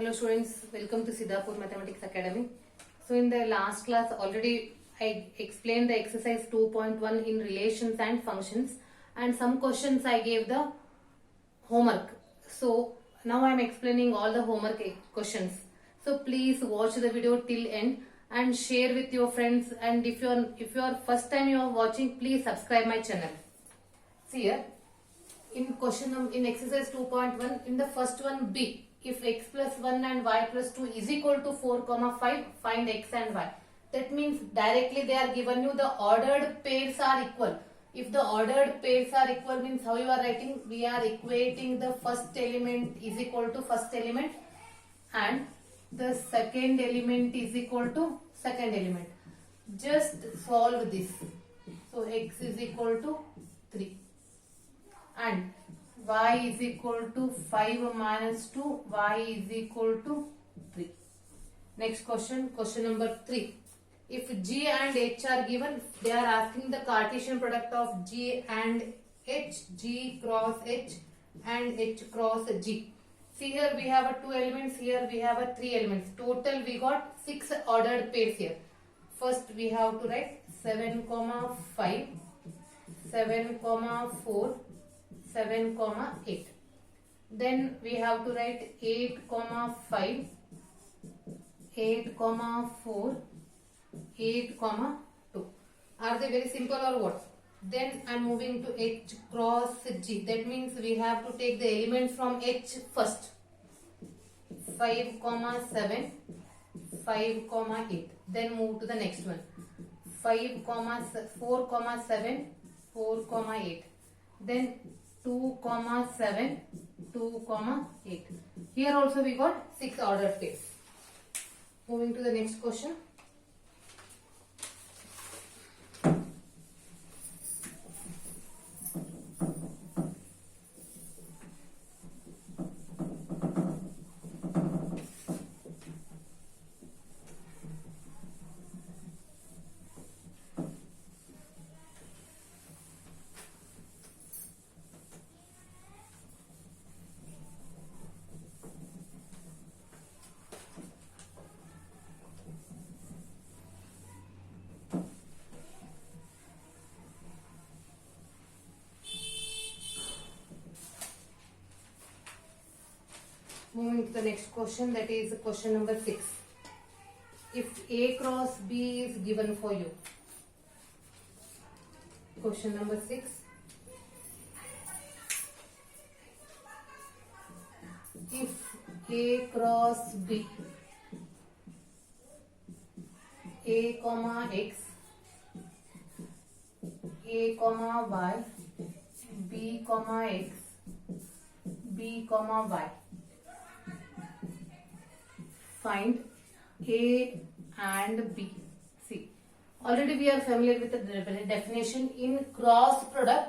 Hello students, welcome to Siddhapur Mathematics Academy. So in the last class already I explained the exercise 2.1 in relations and functions, and some questions I gave the homework. So now I am explaining all the homework questions. So please watch the video till end and share with your friends, and if you are first time you are watching, please subscribe my channel. See here in exercise 2.1, in the first one B, if x plus 1 and y plus 2 is equal to 4 comma 5, find x and y. That means directly they are given you the ordered pairs are equal. If the ordered pairs are equal means how you are writing? We are equating the first element is equal to first element and the second element is equal to second element. Just solve this. So x is equal to 3 and y is equal to 5 minus 2, y is equal to 3. Next question, question number 3. If G and H are given, they are asking the Cartesian product of G and H, G cross H and H cross G. See here we have a 2 elements, here we have a 3 elements. Total we got 6 ordered pairs here. First we have to write 7 comma 5, 7 comma 4, 7 comma 8. Then we have to write 8 comma 5, 8 comma 4, 8 comma 2. Are they very simple or what? Then I am moving to H cross G. That means we have to take the elements from H first. 5 comma 7, 5 comma 8. Then move to the next one. 5 comma 4 comma 7, 4 comma 8. Then 2 comma 7, 2 comma 8. Here also we got 6 ordered pairs. Moving to the next question. Moving to the next question, that is question number 6. If A cross B is given for you. Question number 6. If A cross B, A comma X, A comma Y, B comma X, B comma Y. Find A and B. See, already we are familiar with the definition. In cross product,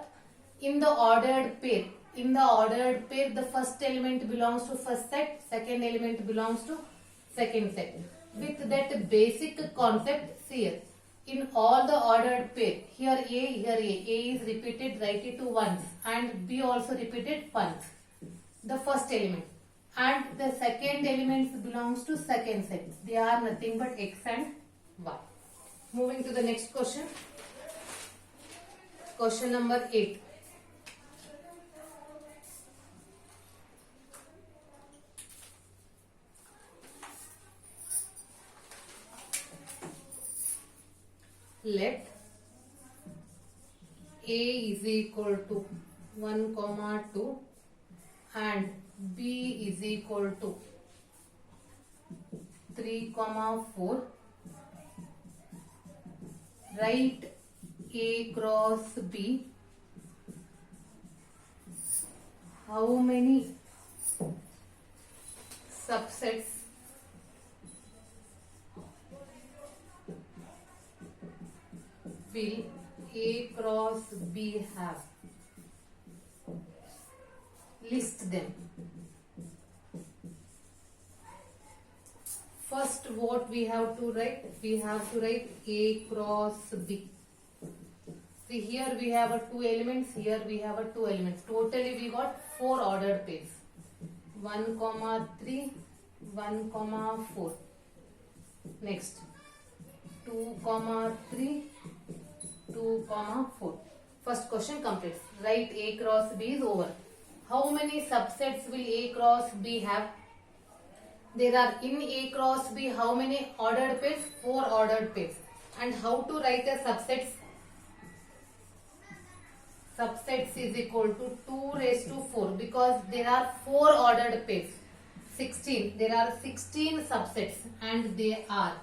in the ordered pair. In the ordered pair, the first element belongs to first set, second element belongs to second set. With that basic concept, see here. In all the ordered pair, here A is repeated, write it to once, and B also repeated once. The first element. And the second elements belongs to second set. They are nothing but x and y. Moving to the next question. Question number 8. Let A is equal to 1 comma 2 and B is equal to 3 comma 4. Write A cross B. How many subsets will A cross B have? List them. First, what we have to write? We have to write A cross B. See, here we have a 2 elements, here we have a 2 elements. Totally we got 4 ordered pairs. 1 comma 3, 1, 4. Next 2, 3, 2, 4. First question completes. Write A cross B is over. How many subsets will A cross B have? There are in A cross B how many ordered pairs? 4 ordered pairs. And how to write a subsets? Subsets is equal to 2 raised to 4 because there are 4 ordered pairs. 16. There are 16 subsets and they are.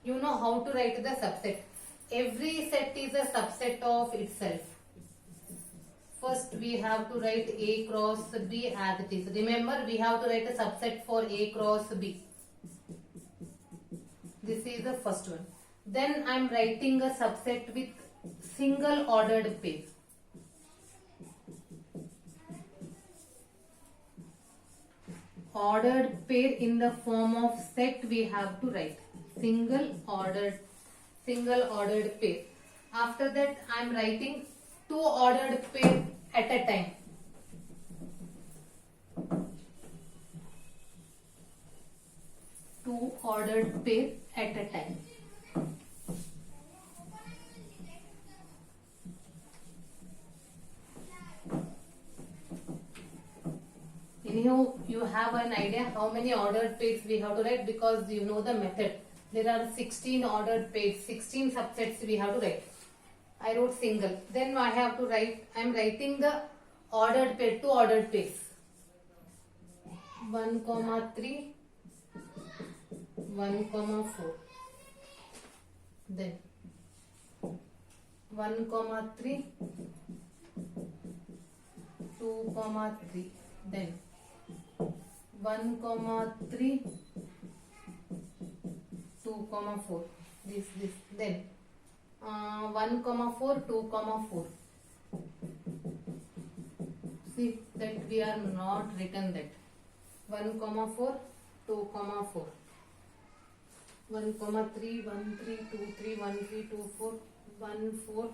You know how to write the subset. Every set is a subset of itself. First we have to write A cross B as it is. Remember we have to write a subset for A cross B. This is the first one. Then I am writing a subset with single ordered pair. Ordered pair in the form of set we have to write. Single ordered pair. After that I am writing 2 ordered pair at a time. Two ordered pair at a time. Anyhow, you have an idea how many ordered pairs we have to write because you know the method. There are 16 ordered pairs, 16 subsets we have to write. I wrote single. Then I have to write, I am writing the ordered pair, 2 ordered pairs. 1, 3, 1, 4. Then 1, 3, 2, 3. Then 1, 3, 2, 4. This. Then 1, 4, 2, 4. See that we are not written that. 1, 4, 2, 4. 1, 3, 1, 3, 2, 3, 1, 3, 2, 4, 1, 4.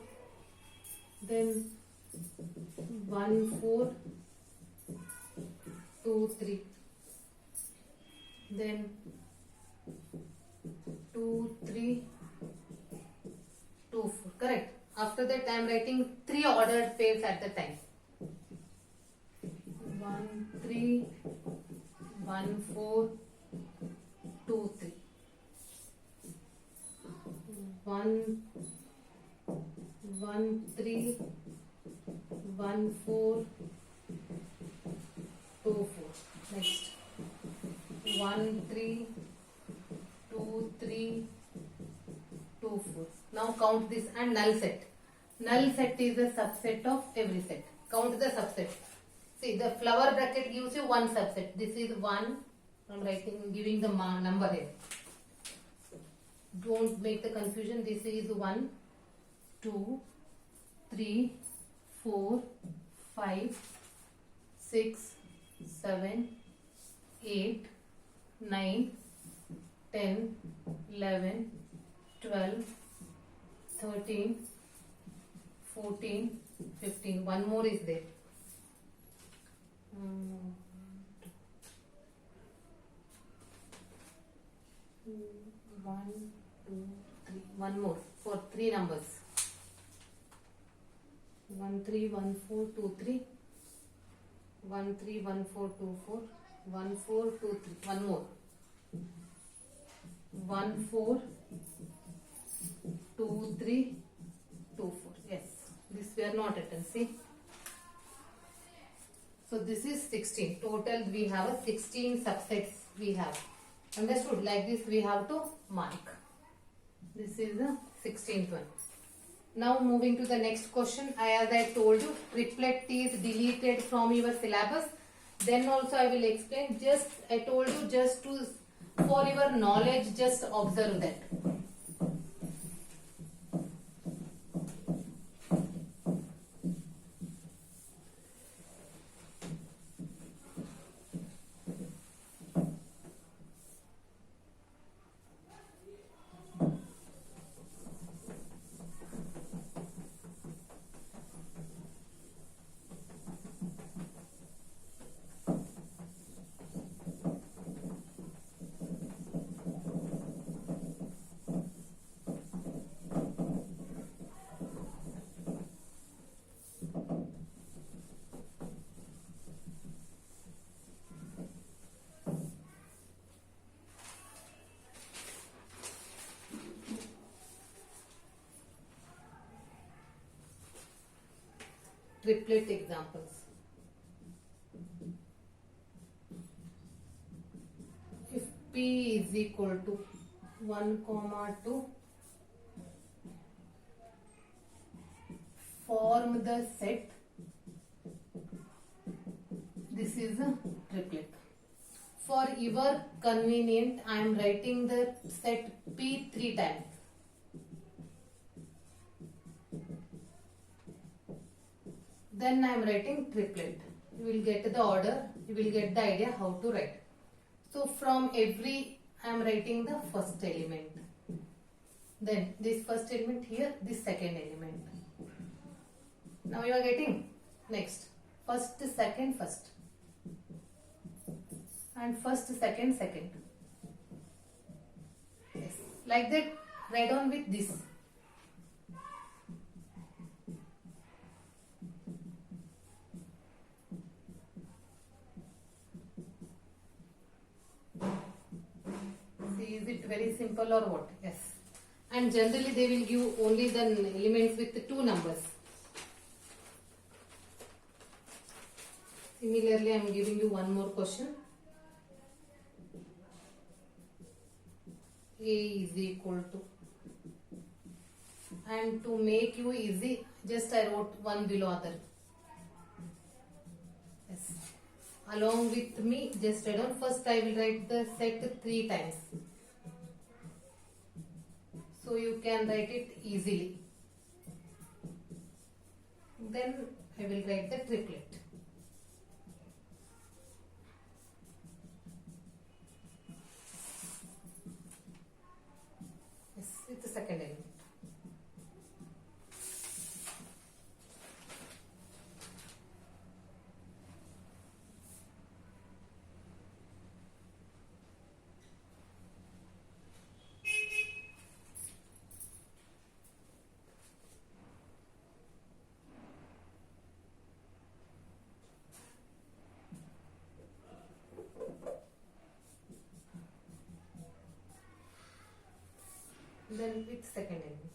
Then 1, 4, 2, 3. Then 2, 3, 2, 4. Correct. After that I am writing 3 ordered pairs at the time. 1, 3, 1, 4, 2, 3. 1, 3, 1, 4, 2, 4. Next 1, 3, 2, 3, 2, 4. Now count this and null set. Null set is a subset of every set. Count the subset. See, the flower bracket gives you one subset. This is 1. I am giving the number here. Don't make the confusion. This is 1, 2, 3, 4, 5, 6, 7, 8, 9, 10, 11, 12, 13, 14, 15. One more is there. 1, 2, 3. One more for 3 numbers. 1, 3, 1, 4, 2, 3. 1, 3, 1, 4, 2, 4. 1, 4, 2, 3. One more. 1, 4, 2, 3, 2, 4. Yes. This we are not written. See. So this is 16. Total we have a 16 subsets we have. Understood? Like this we have to mark. This is the 16th one. Now moving to the next question. As I told you, triplet is deleted from your syllabus. Then also I will explain. Just I told you just to for your knowledge, just observe that. triplet examples. If P is equal to 1, 2, form the set. This is a triplet. For your convenient, I am writing the set P 3 times. Then I am writing triplet. You will get the order, you will get the idea how to write. So from every, I am writing the first element. Then this first element here, this second element. Now you are getting next. First, second, first. And first, second, second. Yes. Like that, write on with this. See, is it very simple or what? Yes. And generally they will give only the elements with the 2 numbers. Similarly, I am giving you one more question. A is equal to, and to make you easy, just I wrote one below other. Yes. Along with me, just write down. First I will write the set 3 times. So you can write it easily. Then I will write the triplet. Yes, with the second element. Then with second element.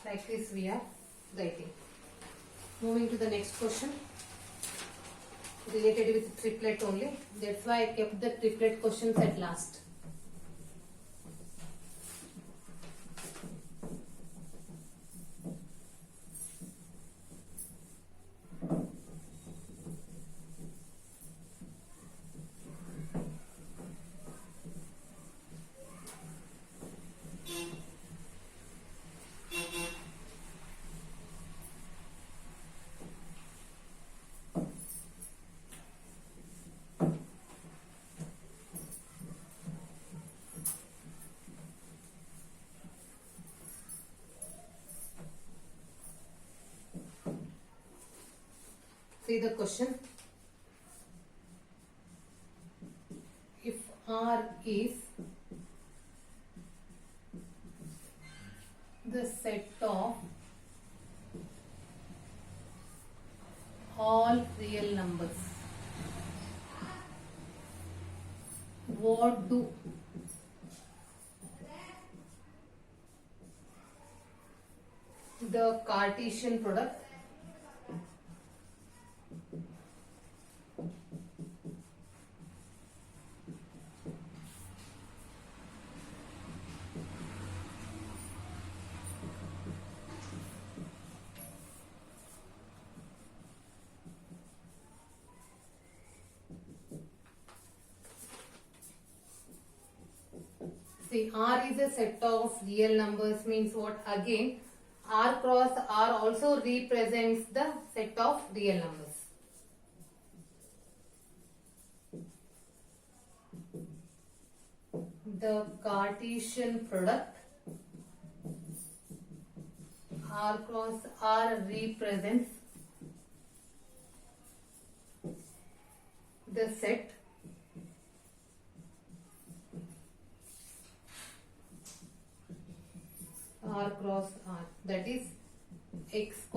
Like this we are writing. Moving to the next question. Related with triplet only. That's why I kept the triplet questions at last. See the question. If R is the set of all real numbers, what do the Cartesian product see, R is a set of real numbers means what? Again, R cross R also represents the set of real numbers. The Cartesian product R cross R represents the set R cross R, that is x,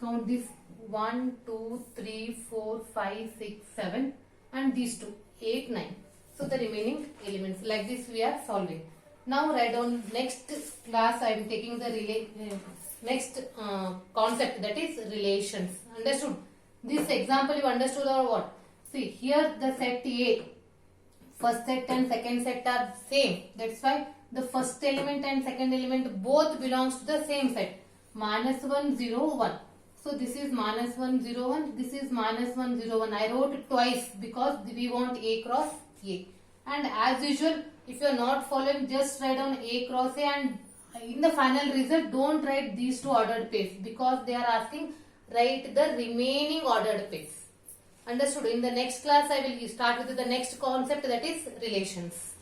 count this 1, 2, 3, 4, 5, 6, 7 and these two 8, 9. So the remaining elements like this we are solving. Now write down next class I am taking the next concept, that is relations. Understood? This example you understood or what? See here the set A, first set and second set are same. That's why the first element and second element both belongs to the same set. Minus 1, 0, 1. So this is minus 1, 0, 1. This is minus 1, 0, 1. I wrote it twice because we want A cross A. And as usual, if you are not following, just write down A cross A, and in the final result don't write these two ordered pairs because they are asking write the remaining ordered pairs. Understood? In the next class I will start with the next concept, that is relations.